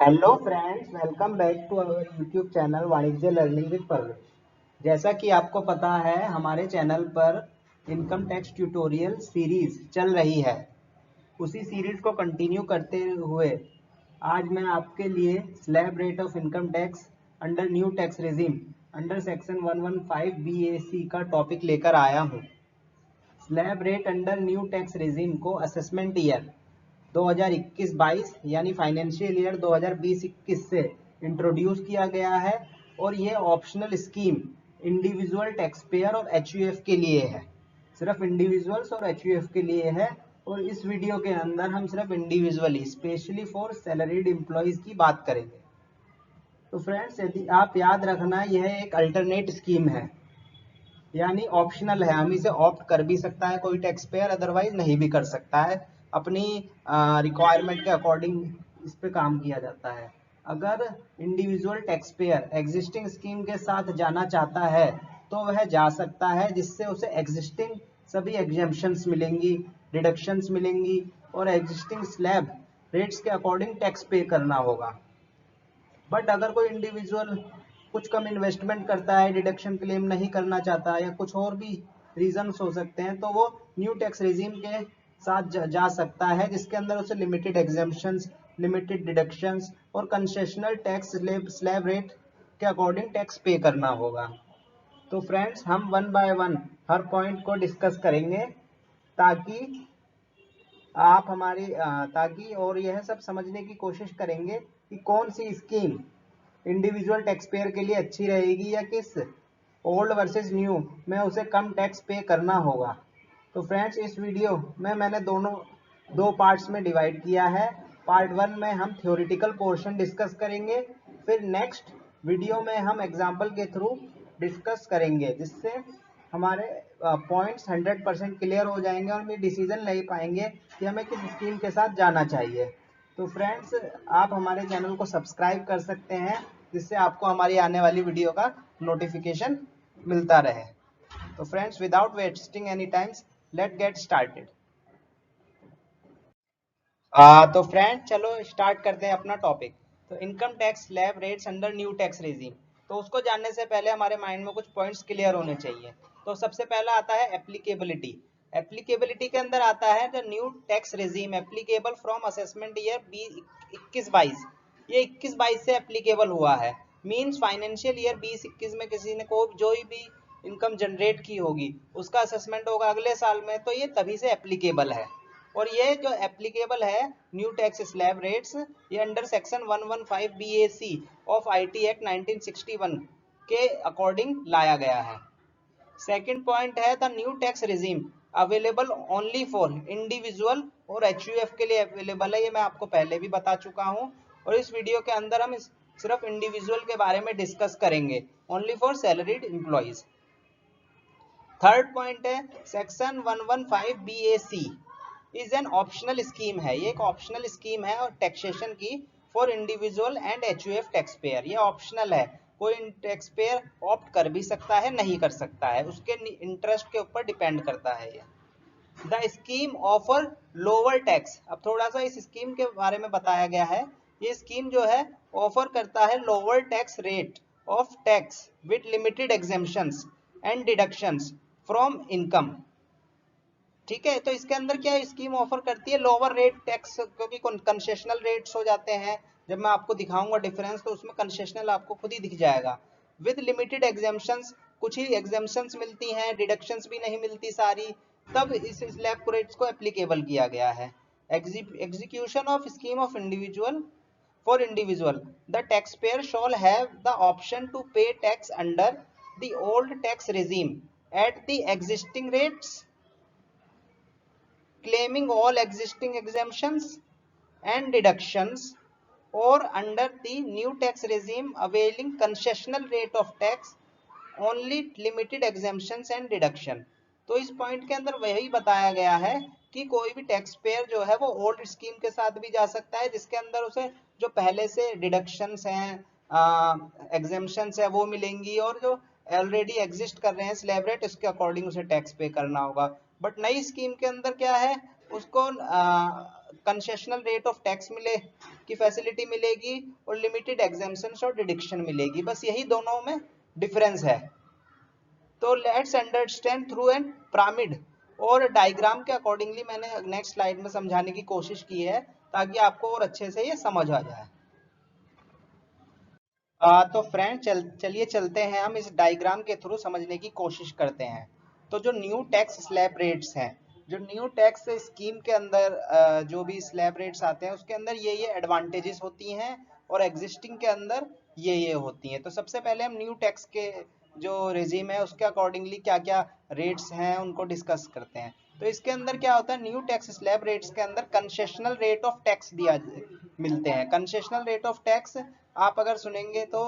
Hello friends, welcome back to our YouTube channel Vanijya learning with Pravesh. जैसा कि आपको पता है, हमारे चैनल पर इनकम टैक्स ट्यूटोरियल सीरीज चल रही है। उसी सीरीज को कंटिन्यू करते हुए आज मैं आपके लिए slab rate of income tax under new tax regime under section 115 BAC का टॉपिक लेकर आया हूँ। Slab rate under new tax regime को असेसमेंट ईयर 2021-22 यानी फाइनेंशियल ईयर 2020-21 से इंट्रोड्यूस किया गया है और ये optional scheme individual tax payer और HUF के लिए है। सिर्फ इंडिविजुअल्स और HUF के लिए है और इस वीडियो के अंदर हम सिर्फ individually specially for salaried employees की बात करेंगे। तो फ्रेंड्स, यदि आप याद रखना, यह एक अल्टरनेट स्कीम है यानी ऑप्शनल है। हम इसे ऑप्ट कर भी सकता है कोई टैक्स पेयर, अदरवाइज नहीं भी कर सकता है। अपनी रिक्वायरमेंट के अकॉर्डिंग इस पे काम किया जाता है। अगर individual tax payer existing scheme के साथ जाना चाहता है तो वह जा सकता है, जिससे उसे एग्जिस्टिंग सभी एग्जेम्पशंस मिलेंगी, डिडक्शंस मिलेंगी और एग्जिस्टिंग स्लैब रेट्स के अकॉर्डिंग टैक्स पे करना होगा। बट अगर कोई इंडिविजुअल कुछ कम इन्वेस्टमेंट करता है, डिडक्शन क्लेम नहीं करना चाहता या कुछ और भी रीजंस हो सकते हैं, तो वो न्यू टैक्स रेजिम के साथ जा सकता है, जिसके अंदर उसे लिमिटेड एग्जेम्पशंस, लिमिटेड डिडक्शंस और कंसेशनल टैक्स स्लैब रेट के अकॉर्डिंग टैक्स पे करना होगा। तो फ्रेंड्स, हम one by one her point को डिस्कस करेंगे ताकि आप हमारी ताकि और यह सब समझने की कोशिश करेंगे कि कौन सी स्कीम इंडिविजुअल टैक्स पेयर के लिए अच्छी रहेगी या किस ओल्ड वर्सेस न्यू में उसे कम टैक्स पे करना होगा। तो फ्रेंड्स, इस वीडियो में मैंने दो पार्ट्स में डिवाइड किया है। पार्ट 1 में हम थ्योरेटिकल पोर्शन डिस्कस करेंगे, फिर नेक्स्ट वीडियो में हम एग्जाम्पल के थ्रू डिस्कस करेंगे, जिससे हमारे पॉइंट्स 100% क्लियर हो जाएंगे और हम ये डिसीजन ले पाएंगे कि हमें किस स्कीम के साथ जाना चाहिए। तो फ्रेंड्स, आप हमारे चैनल को सब्सक्राइब कर सकते हैं, जिससे आपको हमारी आने वाली वीडियो का नोटिफिकेशन मिलता रहे। तो friends, without wasting any times, let get started. तो फ्रेंड, चलो स्टार्ट करते हैं अपना टॉपिक। तो income tax slab rates under new tax regime. तो उसको जानने से पहले हमारे माइंड में कुछ पॉइंट्स क्लियर होने चाहिए। तो सबसे पहला आता है एप्लीकेबिलिटी। एप्लीकेबिलिटी के अंदर आता है the new tax regime applicable from assessment year 21-22। ये 21-22 से एप्लीकेबल हुआ है। मींस फाइनेंशियल ईयर 20-21 में किसी ने को जो भी इनकम जनरेट की होगी उसका असेसमेंट होगा अगले साल में, तो ये तभी से एप्लीकेबल है। और ये जो एप्लीकेबल है न्यू टैक्स स्लैब रेट्स, ये under section 115 BAC of IT act 1961 के अकॉर्डिंग लाया गया है। सेकंड पॉइंट है the new tax regime available only for individual और HUF के लिए अवेलेबल है। ये मैं आपको पहले भी बता चुका हूं और इस वीडियो के अंदर हम सिर्फ इंडिविजुअल के बारे में डिस्कस करेंगे, only for salaried employees. Third point है section 115 BAC is an optional scheme है। ये एक ऑप्शनल स्कीम है और टैक्सेशन की for individual and HUF tax payer. ये ऑप्शनल है, कोई टैक्स पेयर ऑप्ट कर भी सकता है, नहीं कर सकता है, उसके इंटरेस्ट के ऊपर डिपेंड करता है। ये the scheme offer lower tax. अब थोड़ा सा इस स्कीम के बारे में बताया गया है। ये स्कीम जो है ऑफर करता है lower tax rate of tax with limited exemptions and deductions from income. ठीक है, तो इसके अंदर क्या स्कीम ऑफर करती है, लोअर रेट टैक्स, क्योंकि कंसेशनल रेट्स हो जाते हैं। जब मैं आपको दिखाऊंगा डिफरेंस तो उसमें कंसेशनल आपको खुद ही दिख जाएगा। विद लिमिटेड एग्जेम्पशंस, कुछ ही एग्जेम्पशंस मिलती हैं, डिडक्शंस भी नहीं मिलती सारी, तब इस स्लैब रेट्स को एप्लीकेबल किया गया है। Execution of scheme of individual for individual, the tax payer shall have the option to pay tax under the old tax regime at the existing rates, claiming all existing exemptions and deductions, or under the new tax regime availing concessional rate of tax only limited exemptions and deduction। तो इस point के अंदर वही बताया गया है कि कोई भी टैक्स पेयर जो है वो ओल्ड स्कीम के साथ भी जा सकता है, जिसके अंदर उसे जो पहले से डिडक्शंस हैं, एग्जेम्पशंस है, वो मिलेंगी, और जो ऑलरेडी एग्जिस्ट कर रहे हैं स्लैब रेट, उसके अकॉर्डिंग उसे टैक्स पे करना होगा। बट नई स्कीम के अंदर क्या है, उसको कंसेशनल रेट ऑफ टैक्स मिले की फैसिलिटी मिलेगी और लिमिटेड एग्जेम्पशन और डिडक्शन मिलेगी, बस यही दोनों में डिफरेंस है। तो let's understand through an pyramid और डायग्राम के अकॉर्डिंगली मैंने नेक्स्ट स्लाइड में समझाने की कोशिश की है ताकि आपको और अच्छे से ये समझ आ जाए। तो फ्रेंड चलिए चलते हैं, हम इस डायग्राम के थ्रू समझने की कोशिश करते हैं। तो जो न्यू टैक्स स्लैब रेट्स हैं, जो न्यू टैक्स स्कीम के अंदर जो भी स्लैब रेट्स आते हैं उसके अंदर ये एडवांटेजेस होती हैं और एग्जिस्टिंग के अंदर ये होती हैं। तो सबसे पहले हम न्यू टैक्स के जो रेजिम है उसके अकॉर्डिंगली क्या क्या रेट्स हैं उनको डिस्कस करते हैं। तो इसके अंदर क्या होता है, न्यू टैक्स स्लैब रेट्स के अंदर कंसेशनल रेट ऑफ टैक्स मिलते हैं। कंसेशनल रेट ऑफ टैक्स आप अगर सुनेंगे तो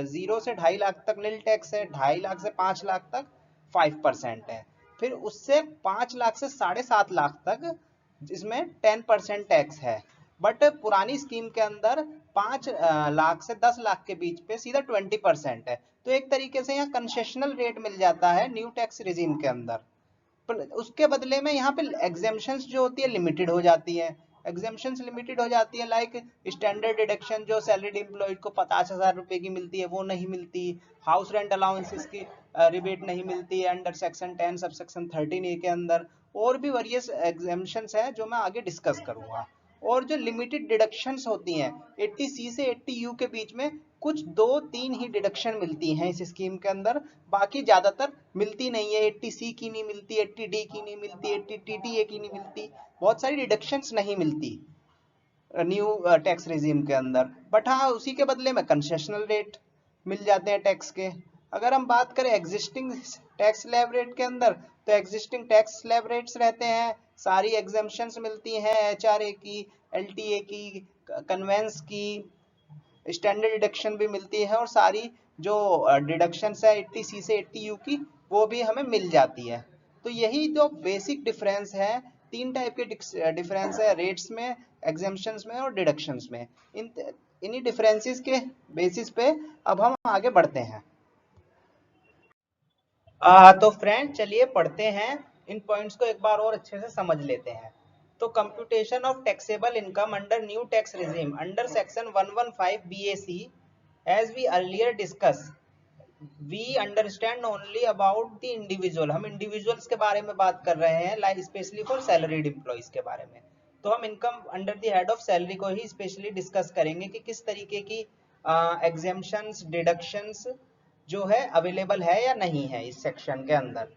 0 से 2.5 लाख तक नील टैक्स है, 2.5 लाख से 5 लाख तक 5% है, फिर उससे 5 लाख से 7.5 लाख तक जिसमें 10% टैक्स है। बट पुरानी स्कीम के अंदर 5 लाख से 10 लाख के बीच पे सीधा 20% है। तो एक तरीके से यहाँ कंसेशनल रेट मिल जाता है न्यू टैक्स रिजीम के अंदर। उसके बदले में यहाँ पे एग्जेम्पशंस जो होती है लिमिटेड हो जाती है। एग्जेम्पशंस लिमिटेड हो जाती है, लाइक स्टैंडर्ड डिडक्शन जो सैलरीड एम्प्लॉयड को 50,000 रुपए की मिलती है वो नहीं मिलती। हाउस रेंट अलाउंसेस की रिबेट नहीं मिलती है under section 10 sub section 13A के अंदर। और भी वेरियस एग्जेम्पशंस है जो मैं आगे डिस्कस करूंगा। और जो लिमिटेड डिडक्शंस होती हैं 80C से 80U के बीच में कुछ 2-3 ही डिडक्शन मिलती हैं इस स्कीम के अंदर, बाकी ज्यादातर मिलती नहीं है। 80C की नहीं मिलती, 80D की नहीं मिलती, 80TTA की नहीं मिलती, बहुत सारी डिडक्शंस नहीं मिलती न्यू टैक्स रेजिम के अंदर। बट हाँ उसी के बदले में कंसेशनल रेट मिल जाते हैं टैक्स के। अगर हम बात करें एग्जिस्टिंग टैक्स स्लैब रेट के अंदर, तो एग्जिस्टिंग टैक्स स्लैब रेट्स रहते हैं, सारी एग्जेम्पशंस मिलती हैं HRA की, LTA की, कन्वेंस की, स्टैंडर्ड डिडक्शन भी मिलती है और सारी जो डिडक्शंस है 80C से 80U की वो भी हमें मिल जाती है। तो यही जो बेसिक डिफरेंस है, 3 टाइप के डिफरेंस है रेट्स में, एग्जेम्पशंस में और डिडक्शंस में। इन्हीं डिफरेंसेस के बेसिस पे अब हम आगे बढ़ते हैं। तो फ्रेंड चलिए पढ़ते हैं, इन पॉइंट्स को एक बार और अच्छे से समझ लेते हैं। तो computation of taxable income under new tax regime under section 115 BAC, as we earlier discuss we understand only about the individual. हम इंडिविजुअल्स के बारे में बात कर रहे हैं, like specially for salaried employees के बारे में। तो हम income under the head of salary को ही स्पेशली डिस्कस करेंगे कि किस तरीके की एग्जेम्पशंस डिडक्शंस जो है अवेलेबल है या नहीं है इस सेक्शन के अंदर।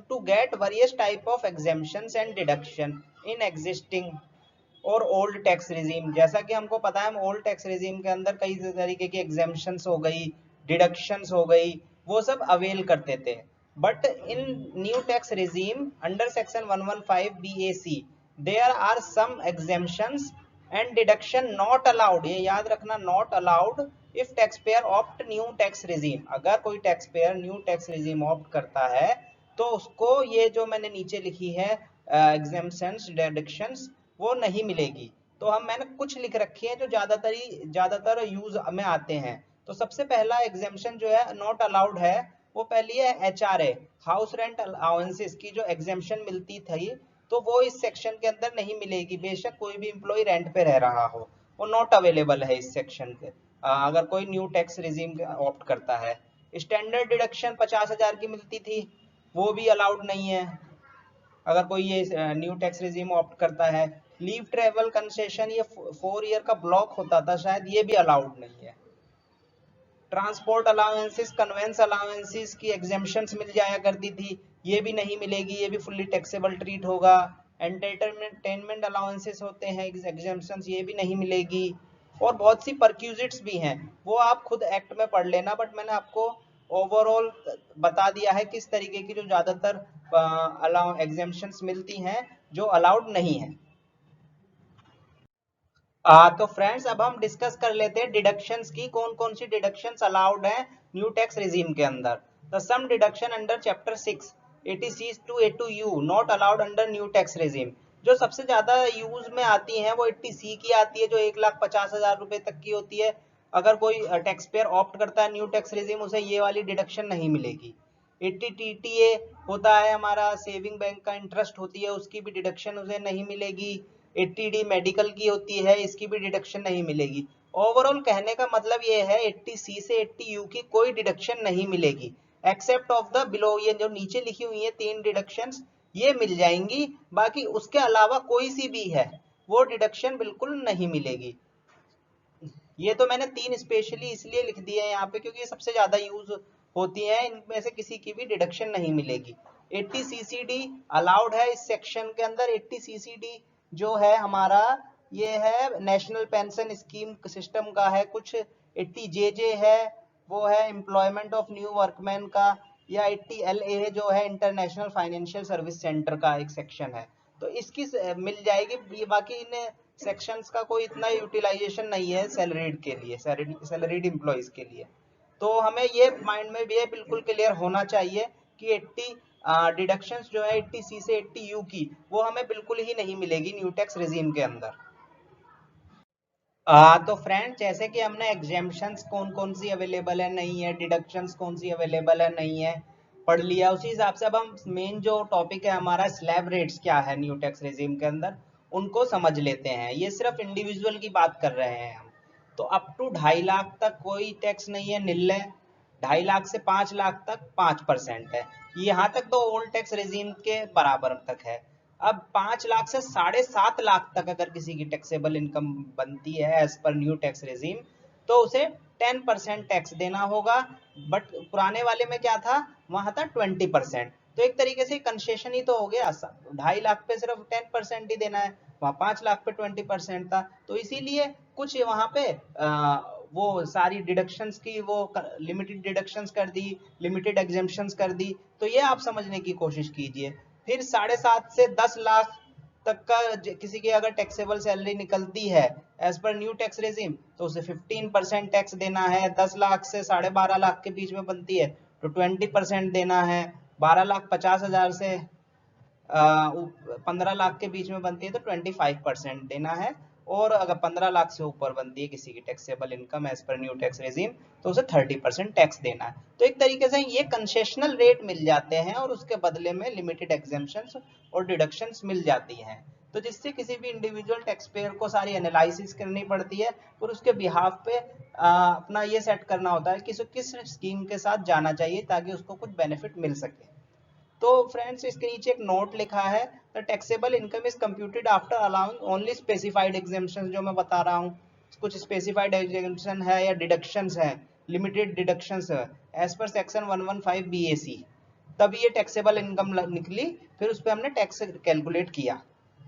To get various type of exemptions and deduction in existing और ओल्ड टैक्स रिजीम। जैसा कि हमको पता है हम ओल्ड टैक्स रिजीम के अंदर कई तरीके की एग्जेम्पशंस हो गई, डिडक्शंस हो गई, वो सब अवेल करते थे। But in new tax regime under section 115 BAC there are some exemptions and deduction not allowed. ये याद रखना, not allowed if tax payer opt new tax regime. अगर कोई tax payer new tax regime opt करता है तो उसको ये जो मैंने नीचे लिखी है एग्जेम्पशंस डिडक्शंस वो नहीं मिलेगी। तो मैंने कुछ लिख रखी है जो ज्यादातर यूज में आते हैं। तो सबसे पहला एग्जेम्पशन जो है नॉट अलाउड है, वो पहली है HRA हाउस रेंट अलाउंसेस की जो एग्जेम्पशन मिलती थी, तो वो इस सेक्शन के अंदर नहीं मिलेगी। बेशक कोई भी एम्प्लॉय रेंट पे रह रहा हो, वो नॉट अवेलेबल है इस सेक्शन के अगर कोई न्यू टैक्स रिजीम ऑप्ट करता है। स्टैंडर्ड डिडक्शन 50,000 की मिलती थी, वो भी अलाउड नहीं है अगर कोई ये न्यू टैक्स रिजीम ऑप्ट करता है। लीव ट्रेवल कंसेशन ये 4 ईयर का ब्लॉक होता था शायद, ये भी अलाउड नहीं है। ट्रांसपोर्ट अलाउंसेस कन्वेंस अलाउंसेस की एग्जेम्पशंस मिल जाया करती थी, ये भी नहीं मिलेगी, ये भी फुल्ली टैक्सेबल ट्रीट होगा। एंटरटेनमेंट अलाउंसेस होते हैं एग्जेम्पशंस, ये भी नहीं मिलेगी। और बहुत सी परक्यूजिट्स भी हैं, वो आप खुद एक्ट में पढ़ लेना, बट मैंने आपको ओवरऑल बता दिया है किस तरीके की जो ज्यादातर अलाउ एग्जेम्पशंस मिलती हैं जो अलाउड नहीं है। तो फ्रेंड्स अब हम डिस्कस कर लेते हैं डिडक्शंस की, कौन कौन सी डिडक्शंस अलाउड है न्यू टैक्स रिजीम के अंदर। The some deduction under chapter 6 80C to 82U not allowed under new tax regime. जो सबसे ज्यादा यूज में आती हैं वो 80C की आती है जो 1,50,000 रुपए तक की होती है। अगर कोई टैक्स पेयर ऑप्ट करता है न्यू टैक्स रिजीम, उसे ये वाली डिडक्शन नहीं मिलेगी। 80 टीटीए होता है हमारा, सेविंग बैंक का इंटरेस्ट होती है, उसकी भी डिडक्शन उसे नहीं मिलेगी। 80D मेडिकल की होती है, इसकी भी डिडक्शन नहीं मिलेगी। ओवरऑल कहने का मतलब ये है 80C से 80U की कोई डिडक्शन नहीं मिलेगी, एक्सेप्ट ऑफ द बिलो, ये जो नीचे लिखी हुई है 3 डिडक्शंस ये मिल जाएंगी, बाकी उसके अलावा कोई सी भी है वो डिडक्शन बिल्कुल नहीं मिलेगी। ये तो मैंने 3 स्पेशली इसलिए लिख दिए हैं यहाँ पे क्योंकि ये सबसे ज्यादा यूज होती है, इनमें से किसी की भी डिडक्शन नहीं मिलेगी। 80 CCD अलाउड है इस सेक्शन के अंदर। 80 CCD जो है हमारा ये है नेशनल पेंशन स्कीम सिस्टम का है कुछ। 80 JJ है वो है एम्प्लॉयमेंट ऑफ न्यू वर्कमैन का, या 80 LA जो है इंटरनेशनल फाइनेंशियल सर्विस सेंटर का एक सेक्शन है, तो इसकी मिल जाएगी। ये बाकी इन सेक्शंस का कोई इतना यूटिलाइजेशन नहीं है सैलरीड के लिए, सैलरीड एम्प्लॉइज के लिए। तो हमें ये माइंड में भी है, बिल्कुल क्लियर होना चाहिए कि 80 डिडक्शंस जो है 80C से 80U की वो हमें बिल्कुल ही नहीं मिलेगी न्यू टैक्स रेजिम के अंदर। तो फ्रेंड जैसे कि हमने एग्जेम्पशंस कौन कौन सी अवेलेबल है नहीं है, डिडक्शंस कौन सी अवेलेबल है नहीं है पढ़ लिया, उसी हिसाब से अब हम मेन जो टॉपिक है हमारा स्लैब रेट्स क्या है न्यू टैक्स रेजिम के अंदर उनको समझ लेते हैं। ये सिर्फ इंडिविजुअल की बात कर रहे हैं हम। तो अप टू 2.5 लाख तक कोई टैक्स नहीं है, निल है। 2.5 लाख से 5 लाख तक 5% है, यहाँ तक तो ओल्ड टैक्स रेजिम के बराबर तक है। अब 5 लाख से 7.5 लाख तक अगर किसी की टैक्सेबल इनकम बनती है as per new tax regime, तो उसे 10% टैक्स देना होगा। बट पुराने वाले में क्या था, वहां था 20%। तो एक तरीके से कंसेशन ही तो हो गया, 2.5 लाख पे सिर्फ 10% ही देना है, वहां 5 लाख पे 20% था। तो इसीलिए कुछ वहां पे वो सारी डिडक्शंस की वो लिमिटेड डिडक्शंस कर दी, लिमिटेड एग्जेम्पशंस कर दी। तो ये आप समझने की कोशिश कीजिए। फिर 7.5 से 10 लाख तक का किसी की अगर टैक्सेबल सैलरी निकलती है as per new tax regime, तो उसे 15% टैक्स देना है। 10 लाख से 12.5 लाख के बीच में बनती है तो 20% देना है। 12,50,000 से 15 लाख के बीच में बनती है तो 25% देना है। और अगर 15 लाख से ऊपर बनती है किसी की taxable income as per new tax regime, तो उसे 30% टैक्स देना है। तो एक तरीके से ये कंसेशनल रेट मिल जाते हैं और उसके बदले में लिमिटेड एग्जेम्पशंस और डिडक्शंस मिल जाती हैं। तो जिससे किसी भी इंडिविजुअल टैक्स पेयर को सारी एनालिसिस करनी पड़ती है और उसके बिहाफ पे अपना ये सेट करना होता है कि किस स्कीम के साथ जाना चाहिए ताकि उसको कुछ बेनिफिट मिल सके। तो फ्रेंड्स इसके नीचे एक नोट लिखा है, the taxable income is computed after allowing only specified exemption, जो मैं बता रहा हूँ कुछ स्पेसिफाइड एग्जेम्पशन है या डिडक्शंस है, लिमिटेड डिडक्शंस है एज पर सेक्शन 115 BAC, तब ये टैक्सेबल इनकम निकली। फिर उस पर हमने टैक्स कैलकुलेट किया।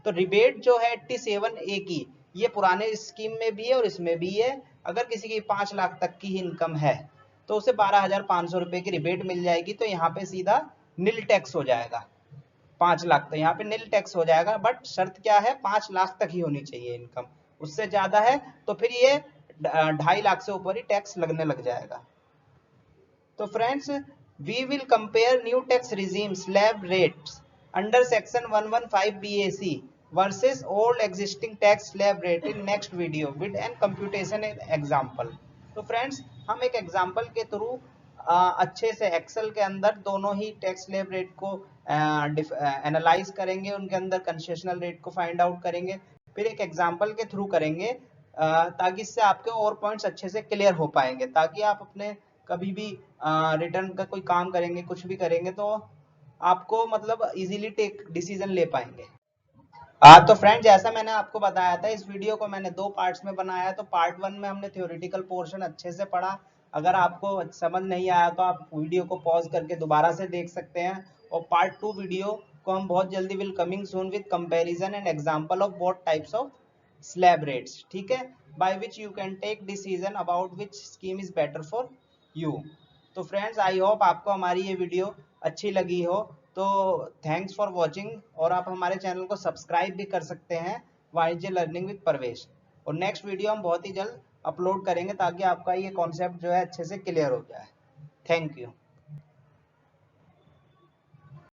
तो रिबेट जो है 87A की, ये पुराने स्कीम में भी है और इसमें भी है। अगर किसी की 5 लाख तक की इनकम है तो उसे 12,500 रुपए की रिबेट मिल जाएगी, तो यहाँ पे सीधा नील टैक्स हो जाएगा। 5 लाख तो यहाँ पे नील टैक्स हो जाएगा, बट शर्त क्या है, 5 लाख तक ही होनी चाहिए इनकम। उससे ज्यादा है तो फिर ये 2.5 लाख से ऊपर ही टैक्स लगने लग जाएगा। तो friends we will compare new tax regime slab rates under section 115 BAC versus old existing tax slab rate in next video with an computation example. तो फ्रेंड्स हम एक एग्जांपल के थ्रू अच्छे से एक्सेल के अंदर दोनों ही टैक्स स्लैब रेट को एनालाइज करेंगे, उनके अंदर कंसेशनल रेट को फाइंड आउट करेंगे, फिर एक एग्जांपल के थ्रू करेंगे ताकि इससे आपके और पॉइंट्स अच्छे से क्लियर हो पाएंगे, ताकि आप अपने कभी भी रिटर्न का कोई काम करेंगे कुछ भी करेंगे तो आपको मतलब इजीली टेक डिसीजन ले पाएंगे। तो फ्रेंड जैसा मैंने आपको बताया था, इस वीडियो को मैंने 2 पार्ट्स में बनाया है। तो पार्ट 1 में हमने थ्योरेटिकल पोर्शन अच्छे से पढ़ा, अगर आपको समझ नहीं आया तो आप वीडियो को पॉज करके दोबारा से देख सकते हैं। और पार्ट 2 वीडियो को हम बहुत जल्दी will coming soon with comparison and example of both types of slab rates, ठीक है, by which you can take decision about which scheme is better for you. तो फ्रेंड्स आई होप आपको हमारी ये वीडियो अच्छी लगी हो। तो थैंक्स फॉर वॉचिंग, और आप हमारे चैनल को सब्सक्राइब भी कर सकते हैं, वाणिज्य लर्निंग विद प्रवेश। और नेक्स्ट वीडियो हम बहुत ही जल्द अपलोड करेंगे ताकि आपका ये कॉन्सेप्ट जो है अच्छे से क्लियर हो जाए। Thank you.